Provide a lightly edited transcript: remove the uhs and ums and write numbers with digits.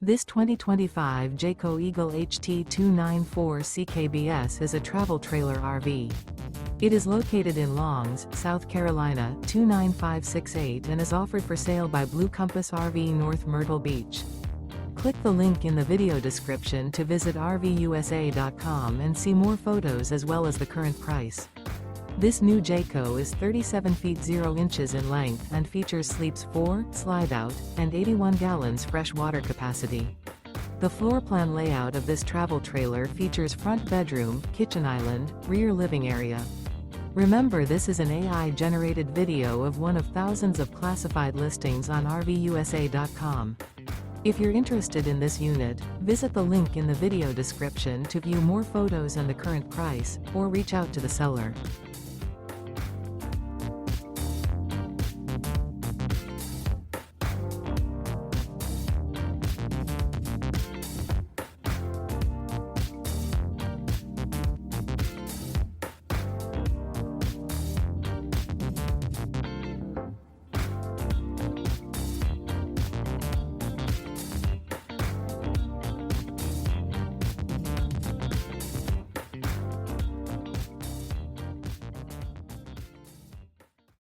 This 2025 Jayco Eagle HT 294 CKBS is a travel trailer RV. It is located in Longs, South Carolina 29568 and is offered for sale by Blue Compass RV North Myrtle Beach. Click the link in the video description to visit RVUSA.com and see more photos as well as the current price. This new Jayco is 37 feet 0 inches in length and features sleeps 4, Slideout, and 81 gallons fresh water capacity. The floor plan layout of this travel trailer features front bedroom, kitchen island, rear living area. Remember, this is an AI-generated video of one of thousands of classified listings on RVUSA.com. If you're interested in this unit, visit the link in the video description to view more photos and the current price, or reach out to the seller.